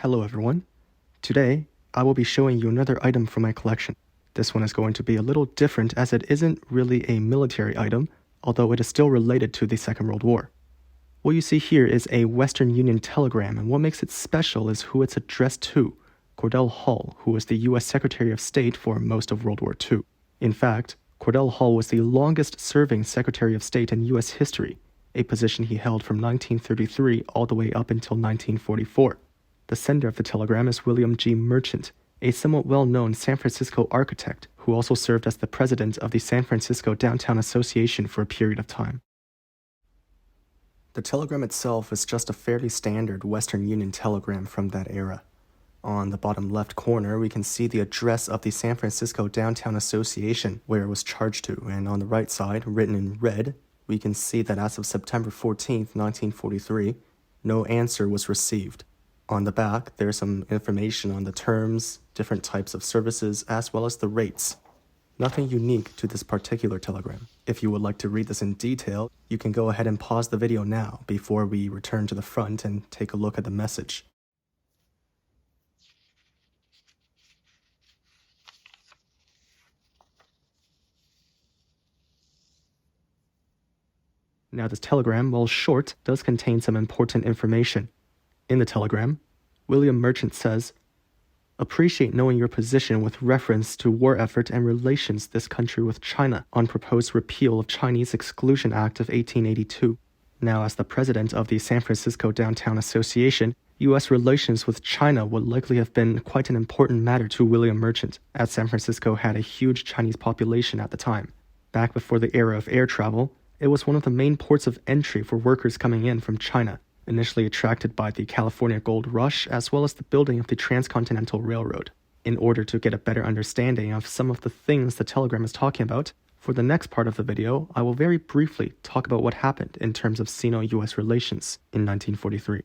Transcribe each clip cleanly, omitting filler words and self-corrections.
Hello everyone. Today, I will be showing you another item from my collection. This one is going to be a little different as it isn't really a military item, although it is still related to the Second World War. What you see here is a Western Union telegram, and what makes it special is who it's addressed to, Cordell Hull, who was the US Secretary of State for most of World War II. In fact, Cordell Hull was the longest-serving Secretary of State in US history, a position he held from 1933 all the way up until 1944. The sender of the telegram is William G. Merchant, a somewhat well-known San Francisco architect who also served as the president of the San Francisco Downtown Association for a period of time. The telegram itself is just a fairly standard Western Union telegram from that era. On the bottom left corner, we can see the address of the San Francisco Downtown Association where it was charged to, and on the right side, written in red, we can see that as of September 14, 1943, no answer was received. On the back, there's some information on the terms, different types of services, as well as the rates. Nothing unique to this particular telegram. If you would like to read this in detail, you can go ahead and pause the video now before we return to the front and take a look at the message. Now this telegram, while short, does contain some important information. In the telegram, William Merchant says, "Appreciate knowing your position with reference to war effort and relations this country with China on proposed repeal of Chinese Exclusion Act of 1882. Now, as the president of the San Francisco Downtown Association, U.S. relations with China would likely have been quite an important matter to William Merchant, as San Francisco had a huge Chinese population at the time. Back before the era of air travel, it was one of the main ports of entry for workers coming in from China, initially attracted by the California Gold Rush as well as the building of the Transcontinental Railroad. In order to get a better understanding of some of the things the telegram is talking about, for the next part of the video, I will very briefly talk about what happened in terms of Sino-US relations in 1943.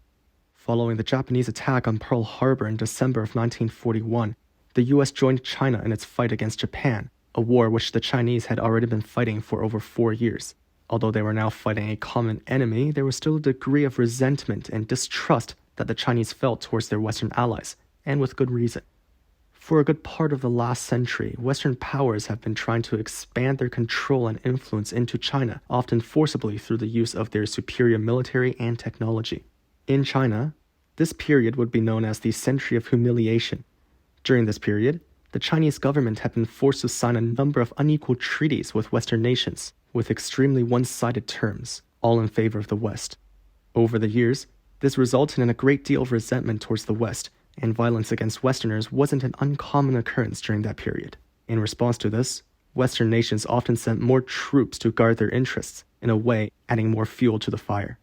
Following the Japanese attack on Pearl Harbor in December of 1941, the US joined China in its fight against Japan, a war which the Chinese had already been fighting for over 4 years. Although they were now fighting a common enemy, there was still a degree of resentment and distrust that the Chinese felt towards their Western allies, and with good reason. For a good part of the last century, Western powers have been trying to expand their control and influence into China, often forcibly through the use of their superior military and technology. In China, this period would be known as the Century of Humiliation. During this period, the Chinese government had been forced to sign a number of unequal treaties with Western nations, with extremely one-sided terms, all in favor of the West. Over the years, this resulted in a great deal of resentment towards the West, and violence against Westerners wasn't an uncommon occurrence during that period. In response to this, Western nations often sent more troops to guard their interests, in a way adding more fuel to the fire.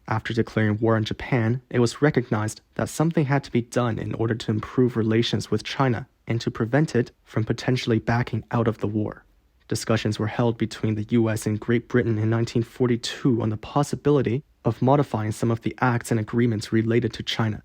After declaring war on Japan, it was recognized that something had to be done in order to improve relations with China and to prevent it from potentially backing out of the war. Discussions were held between the US and Great Britain in 1942 on the possibility of modifying some of the acts and agreements related to China.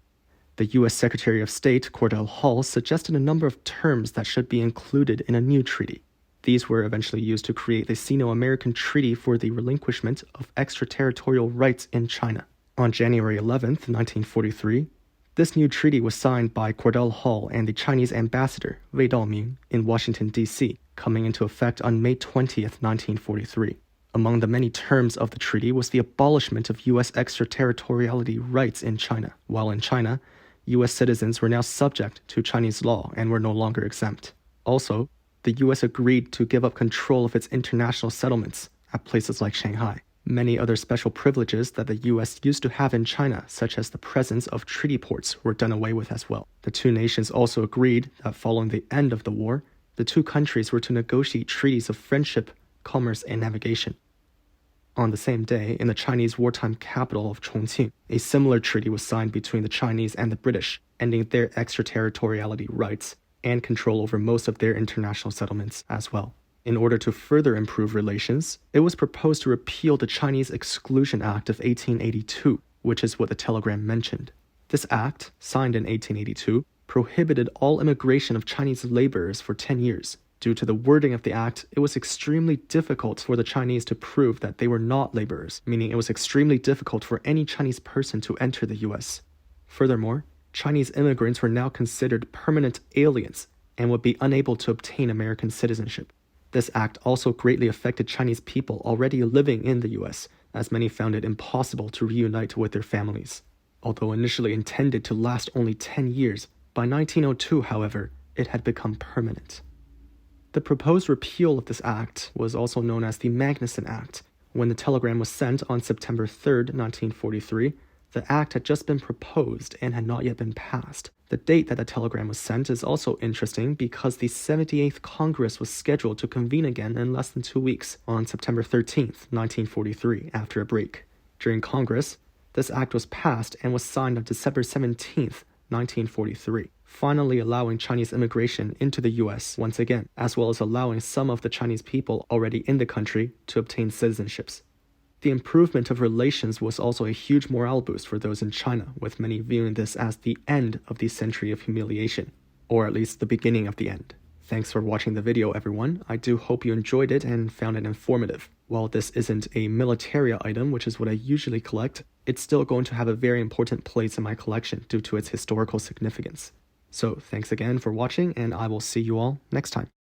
The US Secretary of State, Cordell Hull, suggested a number of terms that should be included in a new treaty. These were eventually used to create the Sino-American Treaty for the relinquishment of extraterritorial rights in China. On January 11, 1943, this new treaty was signed by Cordell Hull and the Chinese ambassador, Wei Daoming, in Washington, D.C., coming into effect on May 20, 1943. Among the many terms of the treaty was the abolishment of U.S. extraterritoriality rights in China. While in China, U.S. citizens were now subject to Chinese law and were no longer exempt. Also, the U.S. agreed to give up control of its international settlements at places like Shanghai. Many other special privileges that the U.S. used to have in China, such as the presence of treaty ports, were done away with as well. The two nations also agreed that following the end of the war, the two countries were to negotiate treaties of friendship, commerce, and navigation. On the same day, in the Chinese wartime capital of Chongqing, a similar treaty was signed between the Chinese and the British, ending their extraterritoriality rights and control over most of their international settlements as well. In order to further improve relations, it was proposed to repeal the Chinese Exclusion Act of 1882, which is what the telegram mentioned. This act, signed in 1882, prohibited all immigration of Chinese laborers for 10 years. Due to the wording of the act, it was extremely difficult for the Chinese to prove that they were not laborers, meaning it was extremely difficult for any Chinese person to enter the US. Furthermore, Chinese immigrants were now considered permanent aliens and would be unable to obtain American citizenship. This act also greatly affected Chinese people already living in the US, as many found it impossible to reunite with their families. Although initially intended to last only 10 years, by 1902, however, it had become permanent. The proposed repeal of this act was also known as the Magnuson Act. When the telegram was sent on September 3, 1943, the act had just been proposed and had not yet been passed. The date that the telegram was sent is also interesting because the 78th Congress was scheduled to convene again in less than 2 weeks, on September 13, 1943, after a break. During Congress, this act was passed and was signed on December 17, 1943, finally allowing Chinese immigration into the US once again, as well as allowing some of the Chinese people already in the country to obtain citizenships. The improvement of relations was also a huge morale boost for those in China, with many viewing this as the end of the Century of Humiliation, or at least the beginning of the end. Thanks for watching the video, everyone. I do hope you enjoyed it and found it informative. While this isn't a militaria item, which is what I usually collect, it's still going to have a very important place in my collection due to its historical significance. So thanks again for watching, and I will see you all next time.